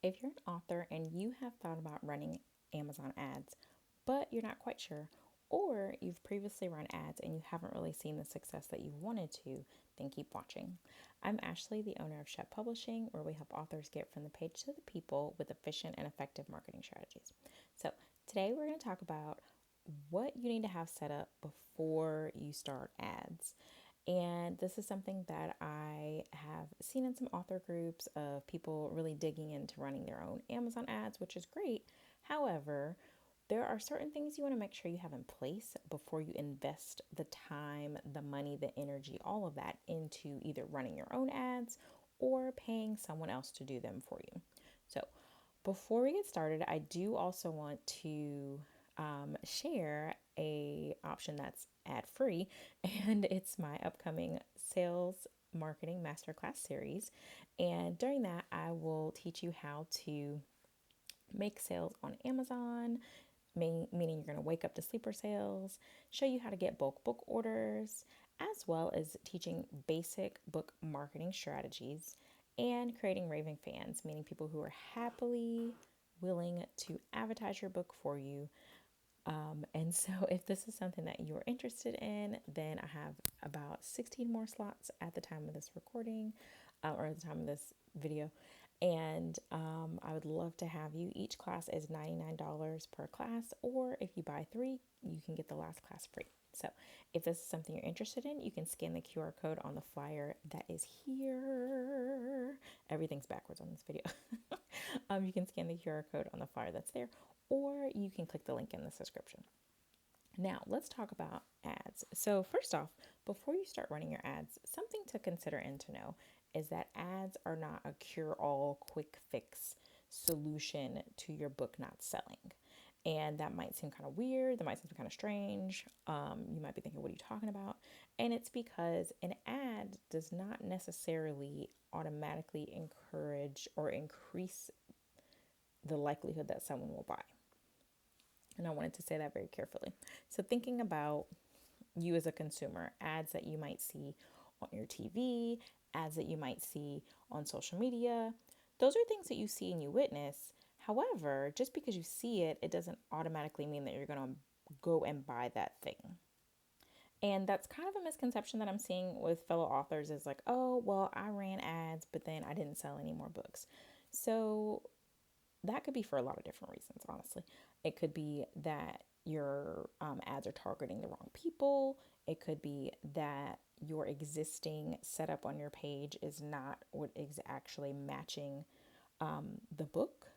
If you're an author and you have thought about running Amazon ads, but you're not quite sure, or you've previously run ads and you haven't really seen the success that you wanted to, then keep watching. I'm Ashley, the owner of Shep Publishing, where we help authors get from the page to the people with efficient and effective marketing strategies. So, today we're going to talk about what you need to have set up before you start ads. And this is something that I have seen in some author groups of people really digging into running their own Amazon ads, which is great. However, there are certain things you want to make sure you have in place before you invest the time, the money, the energy, all of that into either running your own ads or paying someone else to do them for you. So, before we get started, I do also want to share a option that's ad free, and it's my upcoming sales marketing masterclass series. And during that, I will teach you how to make sales on Amazon, meaning you're going to wake up to sleeper sales, show you how to get bulk book orders, as well as teaching basic book marketing strategies and creating raving fans, meaning people who are happily willing to advertise your book for you. And so, if this is something that you're interested in, then I have about 16 more slots at the time of this recording or at the time of this video. And I would love to have you. Each class is $99 per class, or if you buy three, you can get the last class free. So, if this is something you're interested in, you can scan the QR code on the flyer that is here. Everything's backwards on this video. You can scan the QR code on the flyer that's there, or you can click the link in the description. Now, let's talk about ads. So, first off, before you start running your ads, something to consider and to know is that ads are not a cure all, quick fix solution to your book not selling. And that might seem kind of weird. That might seem kind of strange. You might be thinking, what are you talking about? And it's because an ad does not necessarily automatically encourage or increase the likelihood that someone will buy. And I wanted to say that very carefully. So, thinking about you as a consumer, ads that you might see on your TV, ads that you might see on social media, those are things that you see and you witness. However, just because you see it, it doesn't automatically mean that you're going to go and buy that thing. And that's kind of a misconception that I'm seeing with fellow authors is like, oh, well, I ran ads, but then I didn't sell any more books. So that could be for a lot of different reasons, honestly. It could be that your ads are targeting the wrong people. It could be that your existing setup on your page is not what is actually matching the book.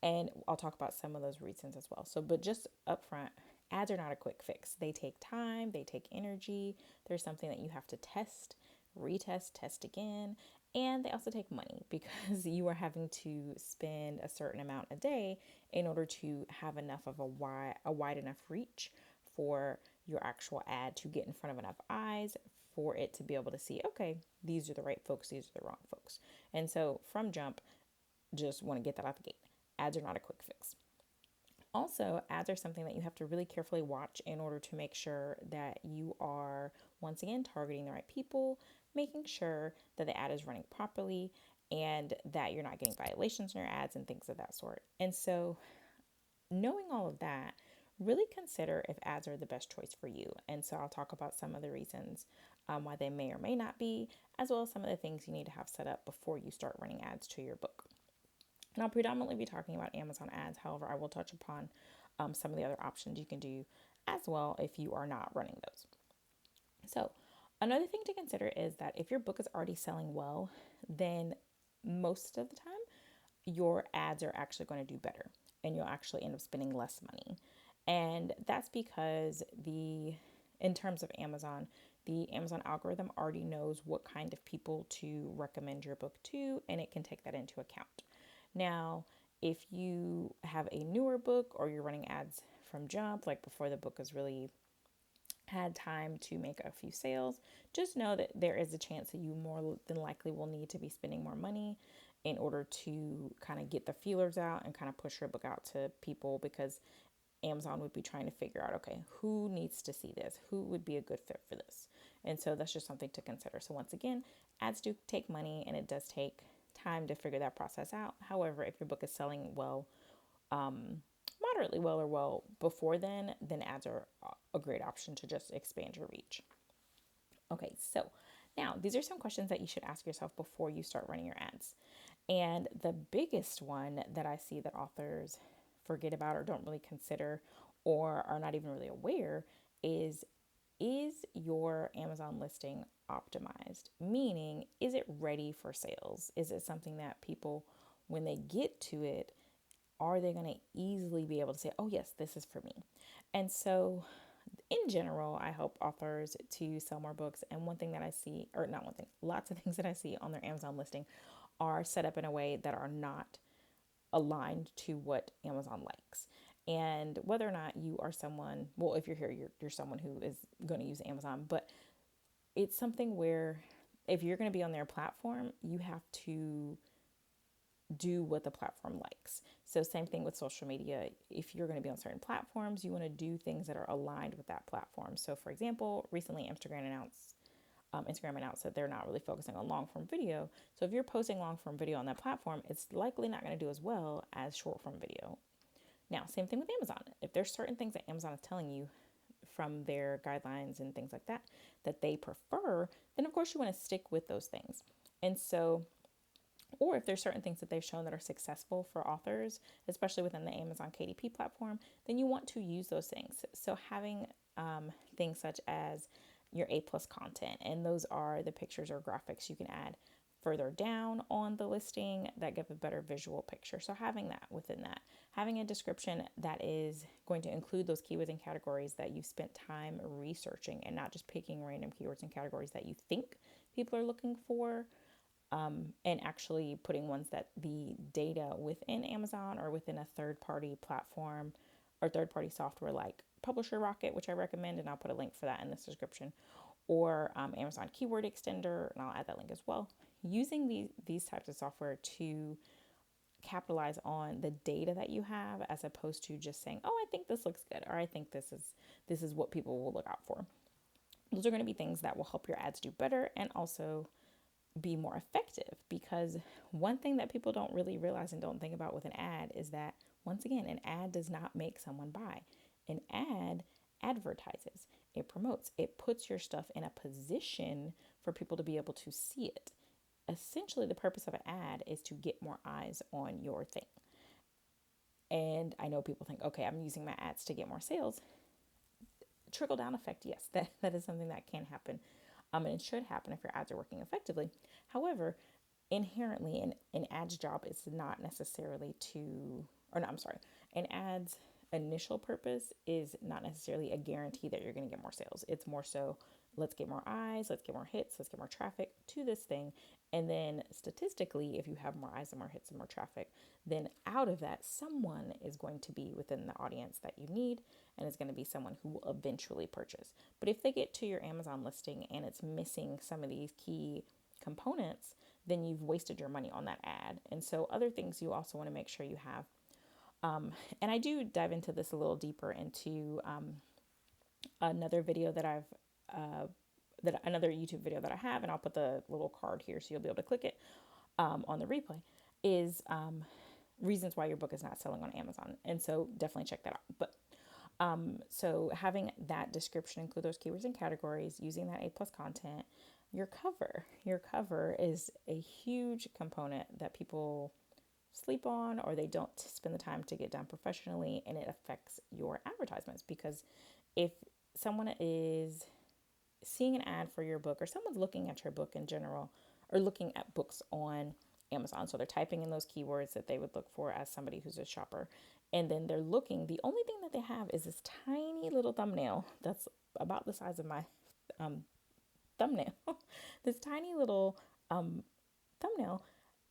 And I'll talk about some of those reasons as well. So, but just upfront, ads are not a quick fix. They take time, they take energy. There's something that you have to test, retest, test again. And they also take money because you are having to spend a certain amount a day in order to have enough of a wide enough reach for your actual ad to get in front of enough eyes for it to be able to see, okay, these are the right folks, these are the wrong folks. And so from jump, just want to get that out the gate. Ads are not a quick fix. Also, ads are something that you have to really carefully watch in order to make sure that you are, once again, targeting the right people, making sure that the ad is running properly, and that you're not getting violations in your ads and things of that sort. And so, knowing all of that, really consider if ads are the best choice for you. And so, I'll talk about some of the reasons why they may or may not be, as well as some of the things you need to have set up before you start running ads to your book. And I'll predominantly be talking about Amazon ads. However, I will touch upon some of the other options you can do as well if you are not running those. So, another thing to consider is that if your book is already selling well, then most of the time your ads are actually going to do better and you'll actually end up spending less money. And that's because in terms of Amazon, the Amazon algorithm already knows what kind of people to recommend your book to, and it can take that into account. Now, if you have a newer book or you're running ads from jump, like before the book has really had time to make a few sales, just know that there is a chance that you more than likely will need to be spending more money in order to kind of get the feelers out and kind of push your book out to people, because Amazon would be trying to figure out, okay, who needs to see this? Who would be a good fit for this? And so that's just something to consider. So once again, ads do take money and it does take time to figure that process out. However, if your book is selling well, moderately well or well before then ads are a great option to just expand your reach. Okay, so now these are some questions that you should ask yourself before you start running your ads. And the biggest one that I see that authors forget about or don't really consider or are not even really aware is your Amazon listing optimized? Meaning, is it ready for sales? Is it something that people, when they get to it, are they going to easily be able to say, oh, yes, this is for me? And so, in general, I help authors to sell more books. And one thing that I see, or not one thing, lots of things that I see on their Amazon listing are set up in a way that are not aligned to what Amazon likes. And whether or not you are someone, well, if you're here, you're someone who is going to use Amazon, but it's something where if you're going to be on their platform, you have to do what the platform likes. So same thing with social media. If you're going to be on certain platforms, you want to do things that are aligned with that platform. So for example, recently Instagram announced that they're not really focusing on long form video. So if you're posting long form video on that platform, it's likely not going to do as well as short form video. Now, same thing with Amazon. If there's certain things that Amazon is telling you from their guidelines and things like that that they prefer, then of course you want to stick with those things. And so, or if there's certain things that they've shown that are successful for authors, especially within the Amazon KDP platform, then you want to use those things. So having things such as your A plus content, and those are the pictures or graphics you can add further down on the listing that give a better visual picture. So having that within that, having a description that is going to include those keywords and categories that you've spent time researching and not just picking random keywords and categories that you think people are looking for, and actually putting ones that the data within Amazon or within a third-party platform or third-party software like Publisher Rocket, which I recommend, and I'll put a link for that in this description, or Amazon Keyword Extender, and I'll add that link as well. Using these types of software to capitalize on the data that you have, as opposed to just saying, "Oh, I think this looks good," or "I think this is what people will look out for." Those are going to be things that will help your ads do better and also be more effective, because one thing that people don't really realize and don't think about with an ad is that, once again, an ad does not make someone buy. An ad advertises, it promotes, it puts your stuff in a position for people to be able to see it. Essentially, the purpose of an ad is to get more eyes on your thing. And I know people think, okay, I'm using my ads to get more sales. Trickle down effect, yes, that is something that can happen. And it should happen if your ads are working effectively. However, inherently, an ad's job is not necessarily to, or no, I'm sorry, an ad's initial purpose is not necessarily a guarantee that you're going to get more sales. It's more so, let's get more eyes, let's get more hits, let's get more traffic to this thing. And then statistically, if you have more eyes and more hits and more traffic, then out of that, someone is going to be within the audience that you need, and it's going to be someone who will eventually purchase. But if they get to your Amazon listing and it's missing some of these key components, then you've wasted your money on that ad. And so other things you also want to make sure you have. And I do dive into this a little deeper into another video that another YouTube video that I have, and I'll put the little card here so you'll be able to click it on the replay, is reasons why your book is not selling on Amazon. And so definitely check that out. But so having that description include those keywords and categories, using that A plus content, your cover is a huge component that people sleep on, or they don't spend the time to get done professionally, and it affects your advertisements. Because if someone is seeing an ad for your book, or someone's looking at your book in general, or looking at books on Amazon, so they're typing in those keywords that they would look for as somebody who's a shopper, and then they're looking, the only thing that they have is this tiny little thumbnail that's about the size of my thumbnail, this tiny little thumbnail,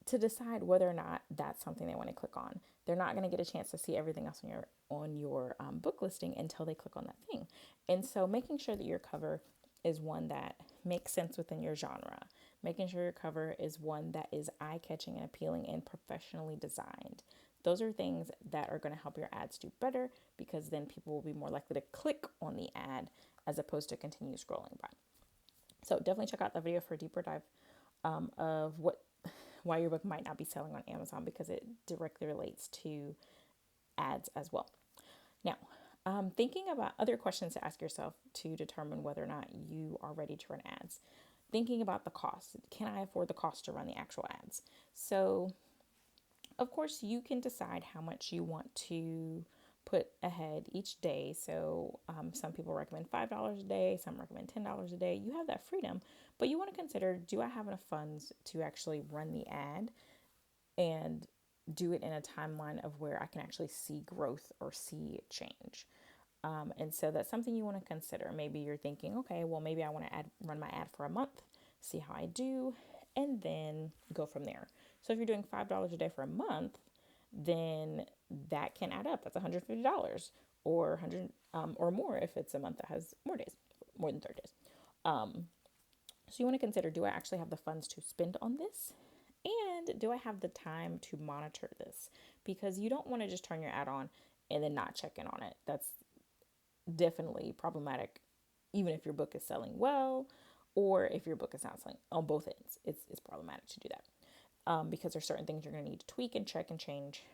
to decide whether or not that's something they want to click on. They're not going to get a chance to see everything else on your book listing until they click on that thing. And so making sure that your cover is one that makes sense within your genre, making sure your cover is one that is eye-catching and appealing and professionally designed. Those are things that are going to help your ads do better, because then people will be more likely to click on the ad as opposed to continue scrolling by. So definitely check out the video for a deeper dive of what why your book might not be selling on Amazon, because it directly relates to ads as well. Now, thinking about other questions to ask yourself to determine whether or not you are ready to run ads. Thinking about the cost. Can I afford the cost to run the actual ads? So, of course, you can decide how much you want to put ahead each day. So, some people recommend $5 a day, some recommend $10 a day. You have that freedom, but you want to consider, do I have enough funds to actually run the ad and do it in a timeline of where I can actually see growth or see change? And so that's something you want to consider. Maybe you're thinking, okay, well, maybe I want to run my ad for a month, see how I do, and then go from there. So if you're doing $5 a day for a month, then that can add up. That's $150 or 100 or more if it's a month that has more days, more than 30 days. So you want to consider, do I actually have the funds to spend on this? And do I have the time to monitor this? Because you don't want to just turn your ad on and then not check in on it. That's definitely problematic, even if your book is selling well or if your book is not selling. On both ends, it's problematic to do that, because there's certain things you're going to need to tweak and check and change,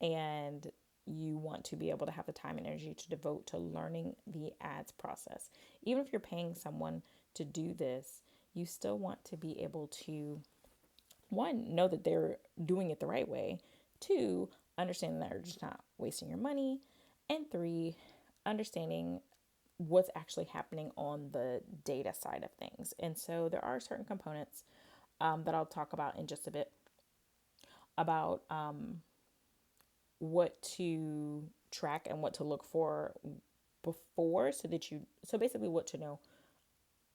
and you want to be able to have the time and energy to devote to learning the ads process. Even if you're paying someone to do this, you still want to be able to, one, know that they're doing it the right way, two, understand that they're just not wasting your money, and three, understanding what's actually happening on the data side of things. And so there are certain components that I'll talk about in just a bit about what to track and what to look for before, so basically what to know.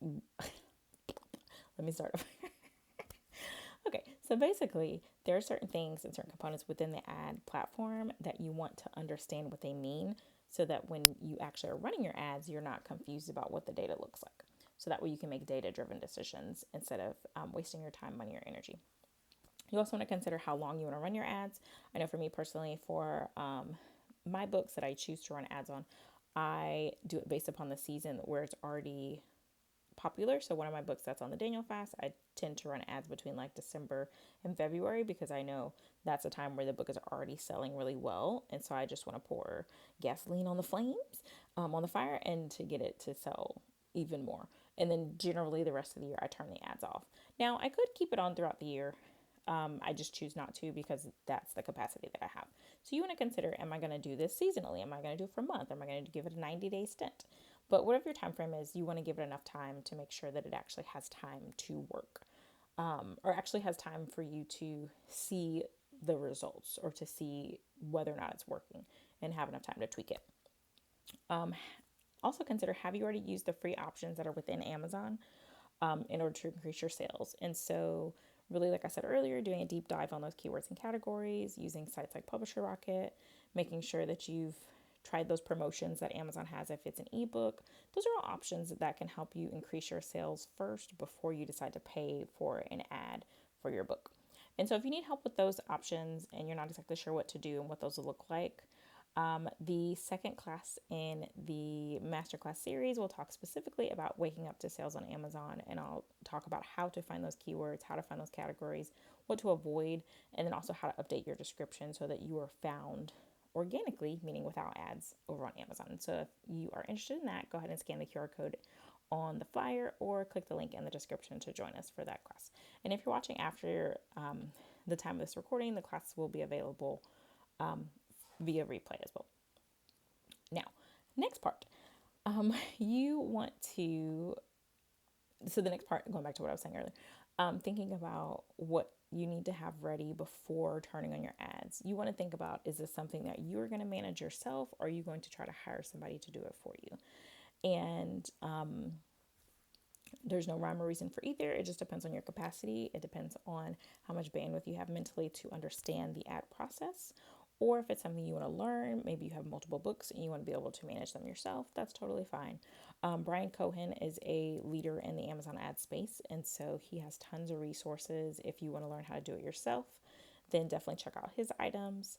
Let me start over. Okay, so basically, there are certain things and certain components within the ad platform that you want to understand what they mean, so that when you actually are running your ads, you're not confused about what the data looks like. So that way you can make data-driven decisions instead of wasting your time, money, or energy. You also want to consider how long you want to run your ads. I know for me personally, for my books that I choose to run ads on, I do it based upon the season where it's already popular. So one of my books that's on the Daniel fast, I tend to run ads between like December and February, because I know that's a time where the book is already selling really well. And so I just want to pour gasoline on the flames, on the fire, and to get it to sell even more. And then generally the rest of the year, I turn the ads off. Now, I could keep it on throughout the year. I just choose not to, because that's the capacity that I have. So you want to consider, am I going to do this seasonally? Am I going to do it for a month? Am I going to give it a 90-day stint? But whatever your time frame is, you want to give it enough time to make sure that it actually has time to work, or actually has time for you to see the results or to see whether or not it's working, and have enough time to tweak it. Also consider, have you already used the free options that are within Amazon in order to increase your sales? And so really, like I said earlier, doing a deep dive on those keywords and categories, using sites like Publisher Rocket, making sure that you've tried those promotions that Amazon has if it's an ebook. Those are all options that can help you increase your sales first before you decide to pay for an ad for your book. And so if you need help with those options and you're not exactly sure what to do and what those will look like, the second class in the masterclass series will talk specifically about waking up to sales on Amazon, and I'll talk about how to find those keywords, how to find those categories, what to avoid, and then also how to update your description so that you are found organically, meaning without ads, over on Amazon. So if you are interested in that, go ahead and scan the QR code on the flyer or click the link in the description to join us for that class. And if you're watching after the time of this recording, the class will be available via replay as well. Now, next part, you want to, so the next part, going back to what I was saying earlier, thinking about what you need to have ready before turning on your ads. You want to think about, is this something that you're going to manage yourself, or are you going to try to hire somebody to do it for you? And there's no rhyme or reason for either. It just depends on your capacity. It depends on how much bandwidth you have mentally to understand the ad process. Or if it's something you want to learn, maybe you have multiple books and you want to be able to manage them yourself, that's totally fine. Brian Cohen is a leader in the Amazon ad space, and so he has tons of resources. If you want to learn how to do it yourself, then definitely check out his items.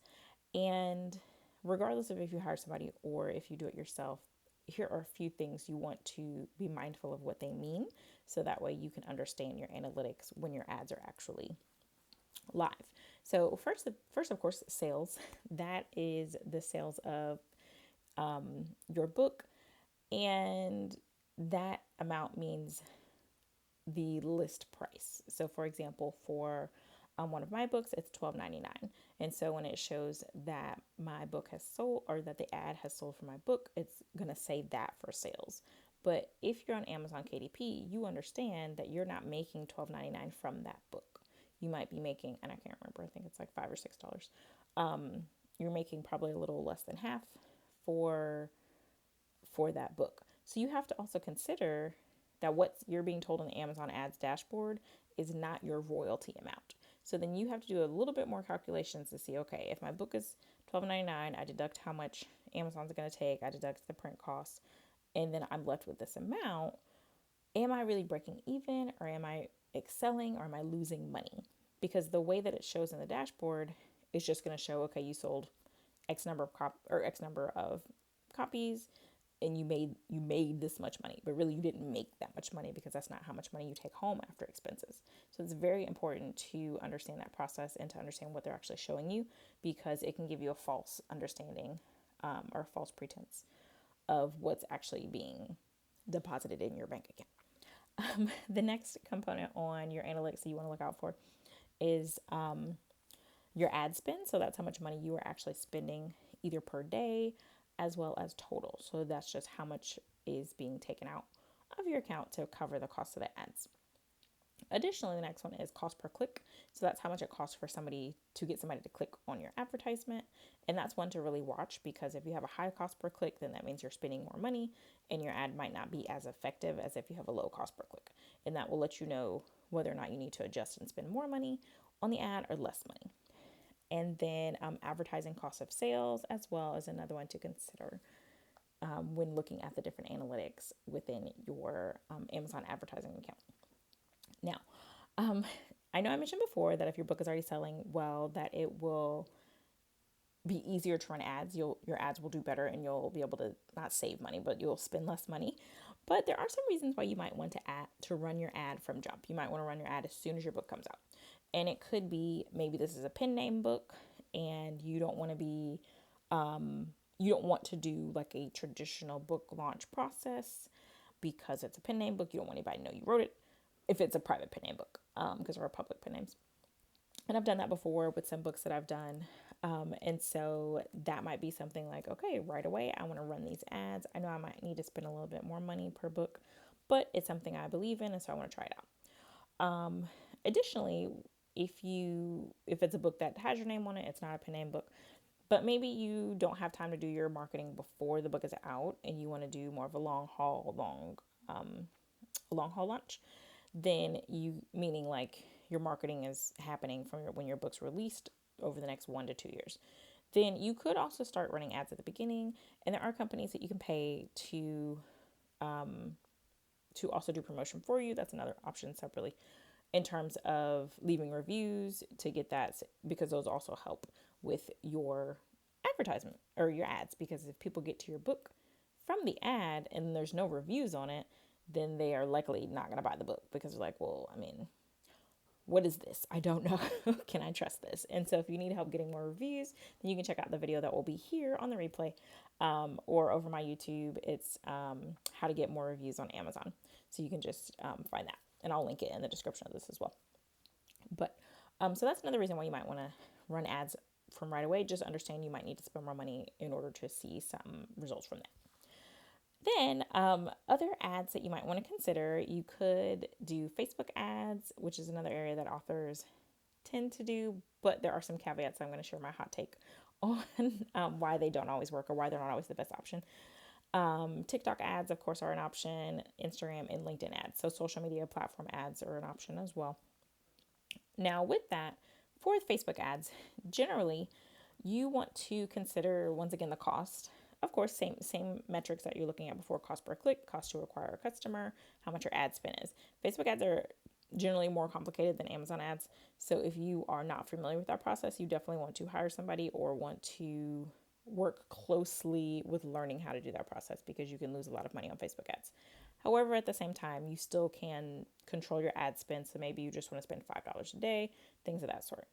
And regardless of if you hire somebody or if you do it yourself, here are a few things you want to be mindful of what they mean, so that way you can understand your analytics when your ads are actually live. So first of course, sales. That is the sales of your book, and that amount means the list price. So, for example, for one of my books, it's $12.99, and so when it shows that my book has sold or that the ad has sold for my book, it's gonna say that for sales. But if you're on Amazon KDP, you understand that you're not making $12.99 from that book. You might be making, and I can't remember, I think it's like $5 or $6. You're making probably a little less than half for that book. So you have to also consider that what you're being told on the Amazon ads dashboard is not your royalty amount. So then you have to do a little bit more calculations to see, okay, if my book is $12.99, I deduct how much Amazon's going to take, I deduct the print costs, and then I'm left with this amount. Am I really breaking even, or am I excelling, or am I losing money? Because the way that it shows in the dashboard is just going to show, okay, you sold X number of X number of copies, and you made this much money, but really you didn't make that much money because that's not how much money you take home after expenses. So it's very important to understand that process and to understand what they're actually showing you, because it can give you a false understanding or a false pretense of what's actually being deposited in your bank account. The next component on your analytics that you want to look out for is your ad spend. So that's how much money you are actually spending either per day as well as total. So that's just how much is being taken out of your account to cover the cost of the ads. Additionally, the next one is cost per click. So that's how much it costs for somebody to get somebody to click on your advertisement. And that's one to really watch, because if you have a high cost per click, then that means you're spending more money and your ad might not be as effective as if you have a low cost per click. And that will let you know whether or not you need to adjust and spend more money on the ad or less money. And then advertising cost of sales as well is another one to consider when looking at the different analytics within your Amazon advertising account. Now, I know I mentioned before that if your book is already selling well, that it will be easier to run ads. Your ads will do better, and you'll be able to not save money, but you'll spend less money. But there are some reasons why you might want to run your ad from jump. You might want to run your ad as soon as your book comes out. And it could be, maybe this is a pen name book and you don't want to do like a traditional book launch process because it's a pen name book. You don't want anybody to know you wrote it if it's a private pen name book, because there are public pen names. And I've done that before with some books that I've done. And so that might be something like, okay, right away, I want to run these ads. I know I might need to spend a little bit more money per book, but it's something I believe in, and so I want to try it out. Additionally, if it's a book that has your name on it, it's not a pen name book, but maybe you don't have time to do your marketing before the book is out, and you want to do more of a long haul launch, then meaning like your marketing is happening from when your book's released over the next 1 to 2 years. Then you could also start running ads at the beginning, and there are companies that you can pay to also do promotion for you. That's another option separately, in terms of leaving reviews to get that, because those also help with your advertisement or your ads. Because if people get to your book from the ad and there's no reviews on it, then they are likely not going to buy the book, because they're like, well, I mean, what is this? I don't know. Can I trust this? And so if you need help getting more reviews, then you can check out the video that will be here on the replay, or over my YouTube. It's how to get more reviews on Amazon. So you can just find that. And I'll link it in the description of this as well. But so that's another reason why you might want to run ads from right away. Just understand you might need to spend more money in order to see some results from that. Then other ads that you might want to consider, you could do Facebook ads, which is another area that authors tend to do, but there are some caveats. I'm going to share my hot take on why they don't always work, or why they're not always the best option. TikTok ads, of course, are an option. Instagram and LinkedIn ads. So social media platform ads are an option as well. Now with that, for Facebook ads, generally you want to consider, once again, the cost. Of course, same metrics that you're looking at before: cost per click, cost to acquire a customer, how much your ad spend is. Facebook ads are generally more complicated than Amazon ads. So if you are not familiar with that process, you definitely want to hire somebody or want to work closely with learning how to do that process, because you can lose a lot of money on Facebook ads. However, at the same time, you still can control your ad spend. So maybe you just want to spend $5 a day, things of that sort.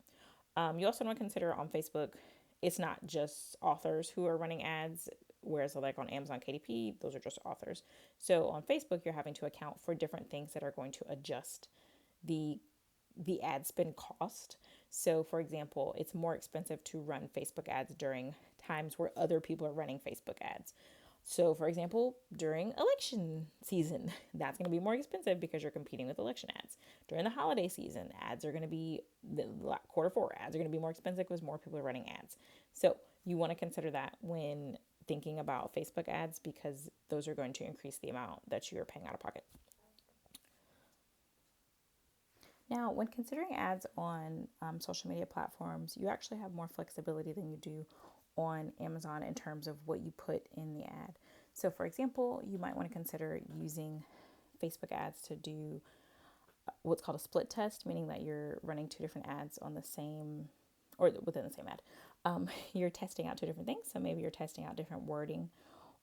You also want to consider on Facebook, it's not just authors who are running ads, whereas like on Amazon KDP, those are just authors. So on Facebook, you're having to account for different things that are going to adjust the the ad spend cost. So, for example, it's more expensive to run Facebook ads during times where other people are running Facebook ads. So, for example, during election season, that's going to be more expensive because you're competing with election ads. During the holiday season, ads are going to be the quarter four ads are going to be more expensive because more people are running ads. So, you want to consider that when thinking about Facebook ads because those are going to increase the amount that you're paying out of pocket. Now, when considering ads on social media platforms, you actually have more flexibility than you do on Amazon in terms of what you put in the ad. So, for example, you might want to consider using Facebook ads to do what's called a split test, meaning that you're running two different ads on the same or within the same ad. You're testing out two different things. So maybe you're testing out different wording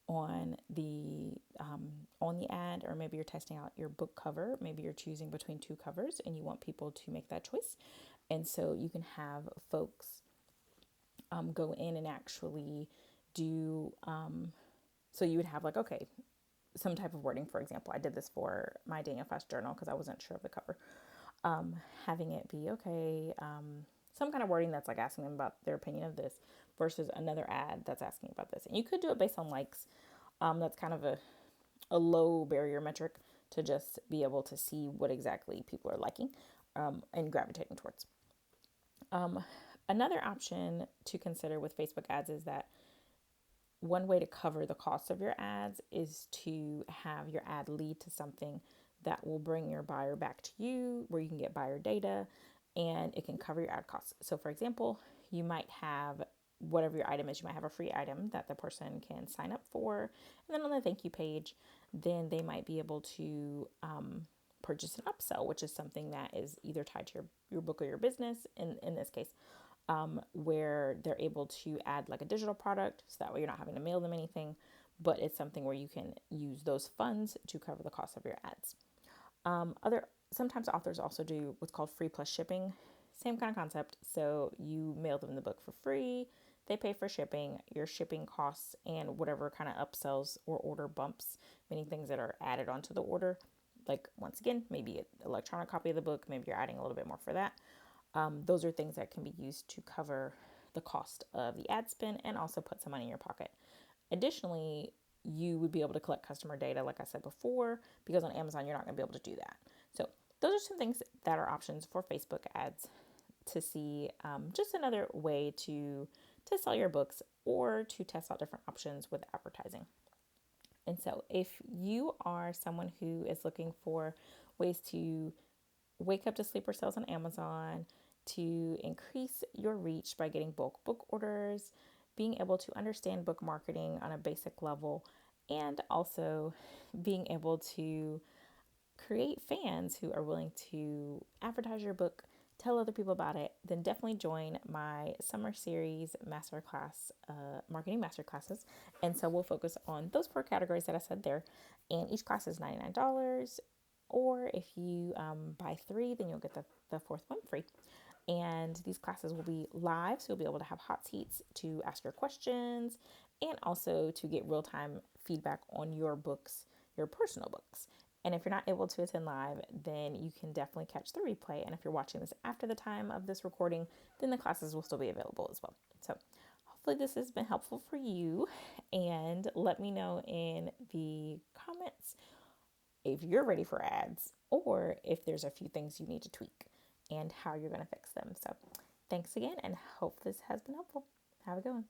on the ad, or maybe you're testing out your book cover. Maybe you're choosing between two covers and you want people to make that choice. And so you can have folks go in and actually do. So you would have like, okay, some type of wording. For example, I did this for my Daniel Fast journal because I wasn't sure of the cover. Having it be okay, some kind of wording that's like asking them about their opinion of this versus another ad that's asking about this. And you could do it based on likes. That's kind of a low barrier metric to just be able to see what exactly people are liking and gravitating towards. Another option to consider with Facebook ads is that one way to cover the cost of your ads is to have your ad lead to something that will bring your buyer back to you, where you can get buyer data and it can cover your ad costs. So, for example, you might have whatever your item is, you might have a free item that the person can sign up for. And then on the thank you page, then they might be able to purchase an upsell, which is something that is either tied to your book or your business, in this case, where they're able to add like a digital product. So that way you're not having to mail them anything, but it's something where you can use those funds to cover the cost of your ads. Other Sometimes authors also do what's called free plus shipping. Same kind of concept. So you mail them the book for free. They pay for shipping, your shipping costs, and whatever kind of upsells or order bumps, meaning things that are added onto the order. Like, once again, maybe an electronic copy of the book, maybe you're adding a little bit more for that. Those are things that can be used to cover the cost of the ad spend and also put some money in your pocket. Additionally, you would be able to collect customer data, like I said before, because on Amazon, you're not going to be able to do that. So, those are some things that are options for Facebook ads to see, just another way to sell your books or to test out different options with advertising. And so, if you are someone who is looking for ways to wake up to sleeper sales on Amazon, to increase your reach by getting bulk book orders, being able to understand book marketing on a basic level, and also being able to create fans who are willing to advertise your book, tell other people about it, then definitely join my summer series masterclass, marketing masterclasses. And so we'll focus on those four categories that I said there. And each class is $99. Or if you buy three, then you'll get the fourth one free. And these classes will be live, so you'll be able to have hot seats to ask your questions and also to get real time feedback on your books, your personal books. And if you're not able to attend live, then you can definitely catch the replay. And if you're watching this after the time of this recording, then the classes will still be available as well. So hopefully this has been helpful for you. And let me know in the comments if you're ready for ads or if there's a few things you need to tweak and how you're going to fix them. So thanks again and hope this has been helpful. Have a good one.